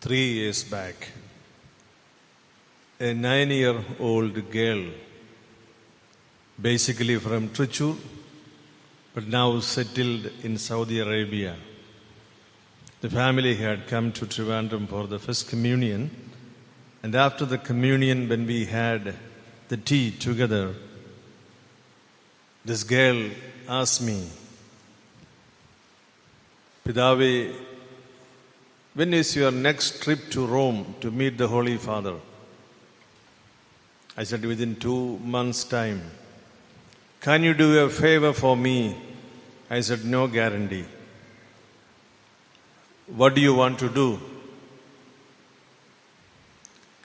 3 years back, a 9-year-old girl, basically from Trichur, but now settled in Saudi Arabia. The family had come to Trivandrum for the first communion, and after the communion, when we had the tea together, this girl asked me, "Pidave, when is your next trip to Rome to meet the Holy Father?" I said, "Within 2 months' time." "Can you do a favor for me?" I said, "No guarantee." "What do you want to do?"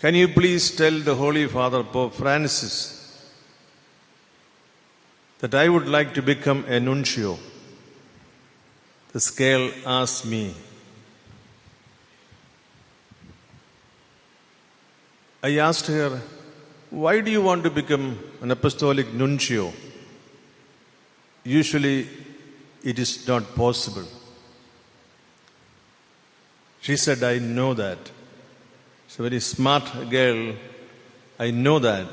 "Can you please tell the Holy Father, Pope Francis, that I would like to become a nuncio?" This girl asked me, I asked her, "Why do you want to become an apostolic nuncio? Usually it is not possible." She said, "I know that." She's a very smart girl. "I know that."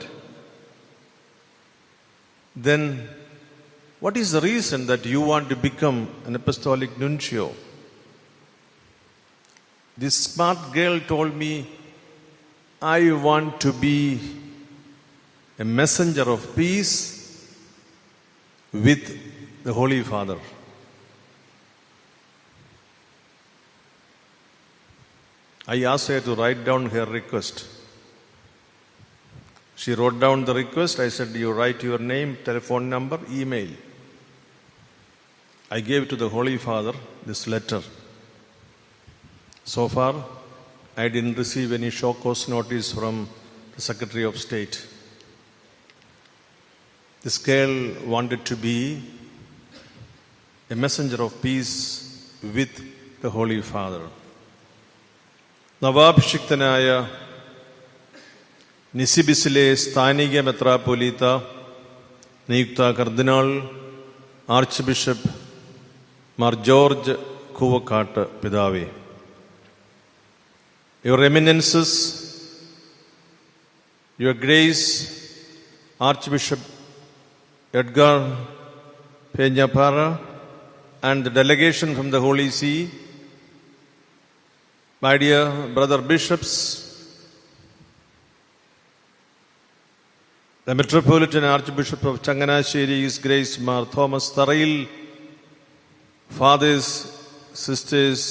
"Then what is the reason that you want to become an apostolic nuncio?" This smart girl told me, "I want to be a messenger of peace with the Holy Father." I asked her to write down her request. She wrote down the request. I said, "You write your name, telephone number, email." I gave to the Holy Father this letter. So far, I didn't receive any show cause notice from the Secretary of State. This girl wanted to be a messenger of peace with the Holy Father. നവാഭിഷിക്തനായ നിസിബിസിലെ സ്ഥാനിക മെത്രാപ്പൊലീത്ത നിയുക്ത കർദിനാൾ arch bishop Mar George Koovakad പിതാവേ, Your Eminences, Your Grace, Archbishop Edgar Peñapara, and the delegation from the Holy See, my dear brother bishops, the Metropolitan Archbishop of Changanasheri, His Grace Mar Thomas Tarail, fathers, sisters,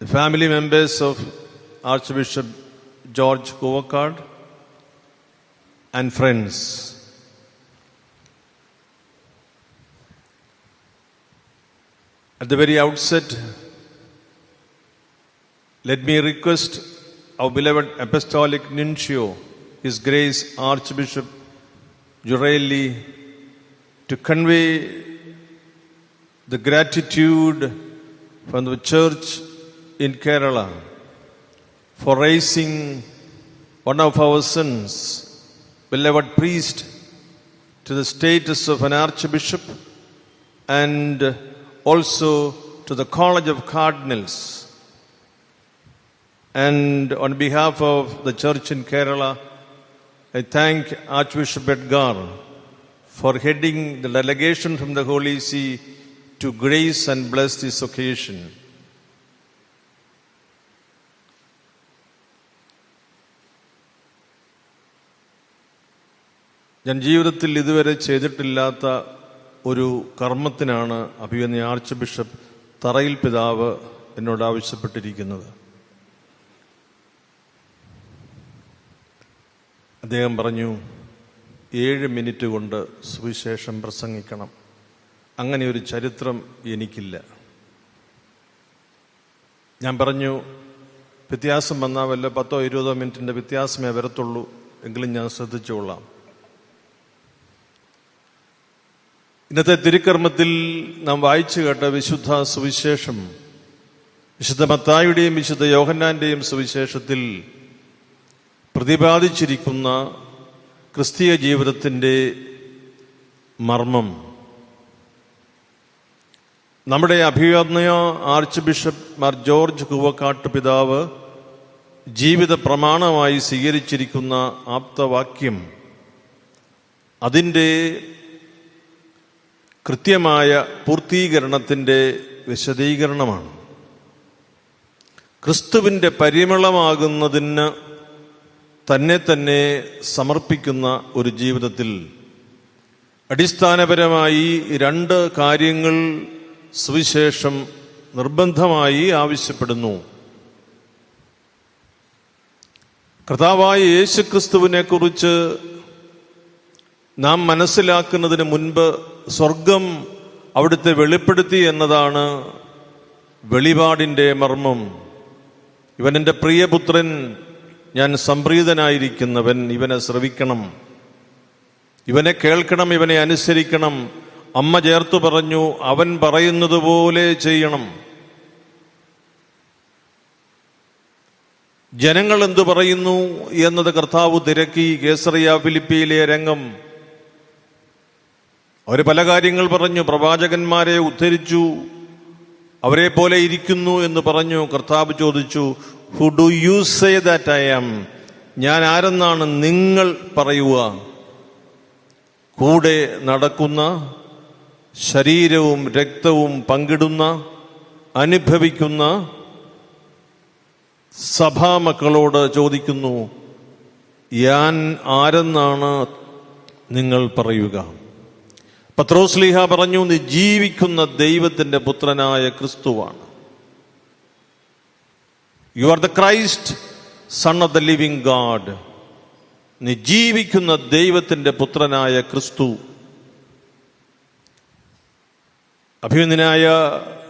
the family members of Archbishop George Kovakad, and friends. At the very outset, let me request our beloved Apostolic Nuncio, His Grace Archbishop Jurelli, to convey the gratitude from the Church in Kerala for raising one of our sons, beloved priest, to the status of an archbishop, and also to the College of Cardinals. And on behalf of the Church in Kerala, I thank Archbishop Edgar for heading the delegation from the Holy See to grace and bless this occasion. ഞാൻ ജീവിതത്തിൽ ഇതുവരെ ചെയ്തിട്ടില്ലാത്ത ഒരു കർമ്മത്തിനാണ് അഭിവന്യ arch bishop തറയിൽ പിതാവ് എന്നോട് ആവശ്യപ്പെട്ടിരിക്കുന്നത്. അദ്ദേഹം പറഞ്ഞു, 7 മിനിറ്റ് കൊണ്ട് സുവിശേഷം പ്രസംഗിക്കണം. അങ്ങനെ ഒരു ചരിത്രം എനിക്കില്ല. ഞാൻ പറഞ്ഞു, വ്യത്യാസം വന്നാൽ വല്ല 10-20 മിനിറ്റിൻ്റെ വ്യത്യാസമേ വരത്തുള്ളൂ, എങ്കിലും ഞാൻ ശ്രദ്ധിച്ചുകൊള്ളാം. ഇന്നത്തെ തിരുക്കർമ്മത്തിൽ നാം വായിച്ചു കേട്ട വിശുദ്ധ സുവിശേഷം, വിശുദ്ധ മത്തായിയുടെയും വിശുദ്ധ യോഹന്നാന്റെയും സുവിശേഷത്തിൽ പ്രതിപാദിച്ചിരിക്കുന്ന ക്രിസ്തീയ ജീവിതത്തിൻ്റെ മർമ്മം നമ്മുടെ അഭിവന്യ arch bishop Mar George Koovakad പിതാവ് ജീവിത പ്രമാണമായി സ്വീകരിച്ചിരിക്കുന്ന ആപ്തവാക്യം അതിൻ്റെ കൃത്യമായ പൂർത്തീകരണത്തിൻ്റെ വിശദീകരണമാണ്. ക്രിസ്തുവിൻ്റെ പരിമളമാകുന്നതിന് തന്നെ സമർപ്പിക്കുന്ന ഒരു ജീവിതത്തിൽ അടിസ്ഥാനപരമായി 2 കാര്യങ്ങൾ സുവിശേഷം നിർബന്ധമായി ആവശ്യപ്പെടുന്നു. കർത്താവായ യേശുക്രിസ്തുവിനെ കുറിച്ച് നാം മനസ്സിലാക്കുന്നതിന് മുൻപ് സ്വർഗം അവിടുത്തെ വെളിപ്പെടുത്തി എന്നതാണ് വെളിപാടിൻ്റെ മർമ്മം. ഇവൻ എൻ്റെ പ്രിയപുത്രൻ, ഞാൻ സംപ്രീതനായിരിക്കുന്നവൻ, ഇവനെ ശ്രവിക്കണം, ഇവനെ കേൾക്കണം, ഇവനെ അനുസരിക്കണം. അമ്മ ചേർത്തു പറഞ്ഞു, അവൻ പറയുന്നത് പോലെ ചെയ്യണം. ജനങ്ങൾ എന്തു പറയുന്നു എന്നത് കർത്താവ് തിരക്കി. കേസറിയ ഫിലിപ്പിയിലെ രംഗം. അവർ പല കാര്യങ്ങൾ പറഞ്ഞു. പ്രവാചകന്മാരെ ഉദ്ധരിച്ചു, അവരെ പോലെ ഇരിക്കുന്നു എന്ന് പറഞ്ഞു. കർത്താവ് ചോദിച്ചു, who do you say that I am? ഞാൻ ആരെന്നാണ് നിങ്ങൾ പറയുക? കൂടെ നടക്കുന്ന, ശരീരവും രക്തവും പങ്കിടുന്ന, അനുഭവിക്കുന്ന സഭാമക്കളോട് ചോദിക്കുന്നു, ഞാൻ ആരെന്നാണ് നിങ്ങൾ പറയുക? പത്രോസ്ലീഹ പറഞ്ഞു, നീ ജീവിക്കുന്ന ദൈവത്തിന്റെ പുത്രനായ ക്രിസ്തുവാണ്. You are the Christ, son of the living God. നീ ജീവിക്കുന്ന ദൈവത്തിന്റെ പുത്രനായ ക്രിസ്തു. അഭിമന്യനായ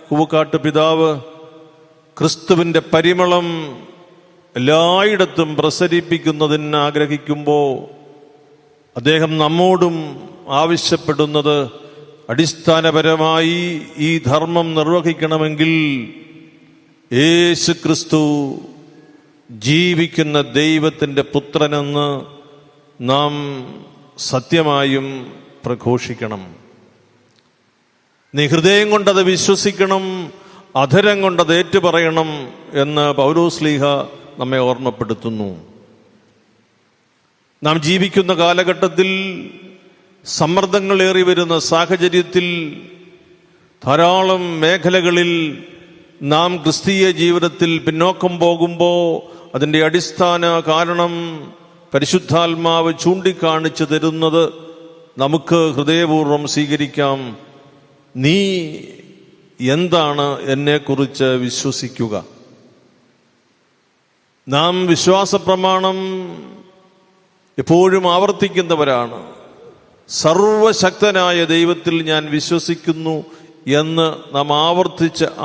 കൂവക്കാട്ട് പിതാവ് ക്രിസ്തുവിന്റെ പരിമളം എല്ലായിടത്തും പ്രസരിപ്പിക്കുന്നതിന് ആഗ്രഹിക്കുമ്പോൾ അദ്ദേഹം നമ്മോടും ആവശ്യപ്പെടുന്നത്, അടിസ്ഥാനപരമായി ഈ ധർമ്മം നിർവഹിക്കണമെങ്കിൽ യേശു ക്രിസ്തു ജീവിക്കുന്ന ദൈവത്തിന്റെ പുത്രനെന്ന് നാം സത്യമായും പ്രഘോഷിക്കണം. നീ ഹൃദയം കൊണ്ടത് വിശ്വസിക്കണം, അധരം കൊണ്ടത് ഏറ്റുപറയണം എന്ന് പൗലോസ്ലീഹ നമ്മെ ഓർമ്മപ്പെടുത്തുന്നു. നാം ജീവിക്കുന്ന കാലഘട്ടത്തിൽ, സമ്മർദ്ദങ്ങളേറി വരുന്ന സാഹചര്യത്തിൽ, ധാരാളം മേഖലകളിൽ നാം ക്രിസ്തീയ ജീവിതത്തിൽ പിന്നോക്കം പോകുമ്പോൾ അതിൻ്റെ അടിസ്ഥാന കാരണം പരിശുദ്ധാത്മാവ് ചൂണ്ടിക്കാണിച്ചു തരുന്നത് നമുക്ക് ഹൃദയപൂർവ്വം സ്വീകരിക്കാം. നീ എന്താണ് എന്നെക്കുറിച്ച് വിശ്വസിക്കുക? നാം വിശ്വാസ പ്രമാണം എപ്പോഴും ആവർത്തിക്കുന്നവരാണ്. സർവശക്തനായ ദൈവത്തിൽ ഞാൻ വിശ്വസിക്കുന്നു എന്ന് നാം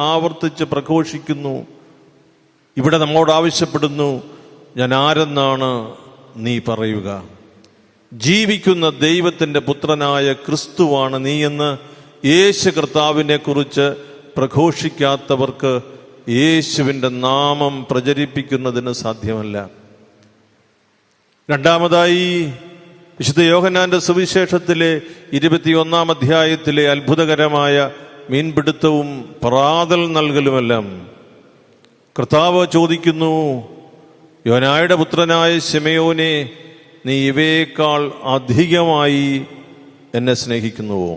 ആവർത്തിച്ച് പ്രഘോഷിക്കുന്നു. ഇവിടെ നമ്മോട് ആവശ്യപ്പെടുന്നു, ഞാൻ ആരെന്നാണ് നീ പറയുക? ജീവിക്കുന്ന ദൈവത്തിന്റെ പുത്രനായ ക്രിസ്തുവാണ് നീ എന്ന് യേശു കർത്താവിനെ കുറിച്ച് പ്രഘോഷിക്കാത്തവർക്ക് യേശുവിൻ്റെ നാമം പ്രചരിപ്പിക്കുന്നതിന് സാധ്യമല്ല. രണ്ടാമതായി, വിശുദ്ധ യോഹന്നാന്റെ സുവിശേഷത്തിലെ 21-ാം അധ്യായത്തിലെ അത്ഭുതകരമായ മീൻപിടുത്തവും പ്രാതൽ നൽകലുമെല്ലാം. കർത്താവ് ചോദിക്കുന്നു, യോനായുടെ പുത്രനായ ശിമയോനെ, നീ ഇവയേക്കാൾ അധികമായി എന്നെ സ്നേഹിക്കുന്നുവോ?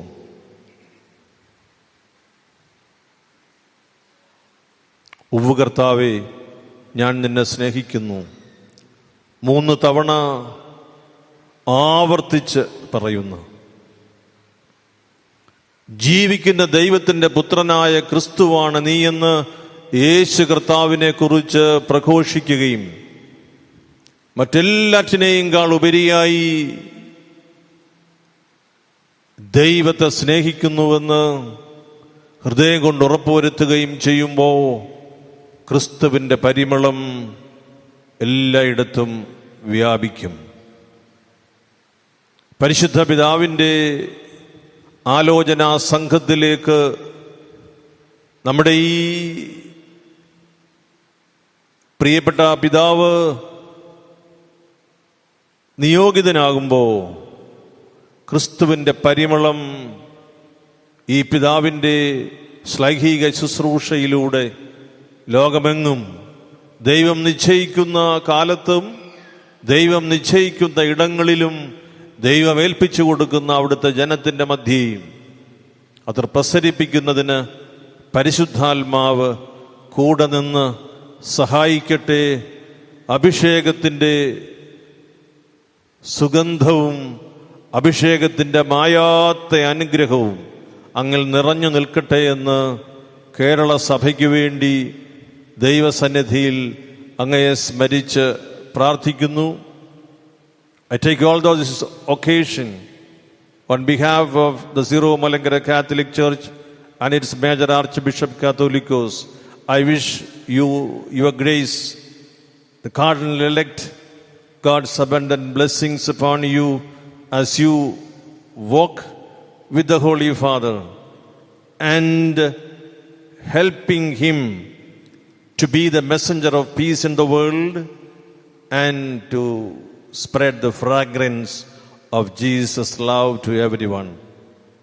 ഉവ്വ് കർത്താവേ, ഞാൻ നിന്നെ സ്നേഹിക്കുന്നു. 3 തവണ ആവർത്തിച്ച് പറയുന്നു. ജീവിക്കുന്ന ദൈവത്തിന്റെ പുത്രനായ ക്രിസ്തുവാണ് നീ എന്ന് യേശു കർത്താവിനെ കുറിച്ച് പ്രഘോഷിക്കുകയും മറ്റെല്ലാറ്റിനെയും ഉപരിയായി ദൈവത്തെ സ്നേഹിക്കുന്നുവെന്ന് ഹൃദയം കൊണ്ട് ഉറപ്പുവരുത്തുകയും ചെയ്യുമ്പോൾ ക്രിസ്തുവിൻ്റെ പരിമളം എല്ലായിടത്തും വ്യാപിക്കും. പരിശുദ്ധ പിതാവിൻ്റെ ആലോചനാ സംഘത്തിലേക്ക് നമ്മുടെ ഈ പ്രിയപ്പെട്ട പിതാവ് നിയോഗിതനാകുമ്പോൾ ക്രിസ്തുവിൻ്റെ പരിമളം ഈ പിതാവിൻ്റെ ശ്ലൈഹിക ശുശ്രൂഷയിലൂടെ ലോകമെങ്ങും ദൈവം നിശ്ചയിക്കുന്ന കാലത്തും ദൈവം നിശ്ചയിക്കുന്ന ഇടങ്ങളിലും ദൈവം ഏൽപ്പിച്ചു കൊടുക്കുന്ന അവിടുത്തെ ജനത്തിൻ്റെ മധ്യേയും അത് പ്രസരിപ്പിക്കുന്നതിന് പരിശുദ്ധാത്മാവ് കൂടെ നിന്ന് സഹായിക്കട്ടെ. അഭിഷേകത്തിൻ്റെ സുഗന്ധവും അഭിഷേകത്തിൻ്റെ മായാത്ത അനുഗ്രഹവും അങ്ങിൽ നിറഞ്ഞു നിൽക്കട്ടെ എന്ന് കേരള സഭയ്ക്ക് വേണ്ടി ദൈവസന്നിധിയിൽ അങ്ങയെ സ്മരിച്ച് പ്രാർത്ഥിക്കുന്നു. I take all this occasion on behalf of the Zero Malankara Catholic Church and its Major Archbishop Catholicos. I wish you, your grace, the Cardinal-elect, God's abundant blessings upon you as you walk with the Holy Father and helping him to be the messenger of peace in the world and to spread the fragrance of Jesus' love to everyone.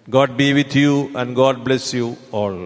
God be with you and God bless you all.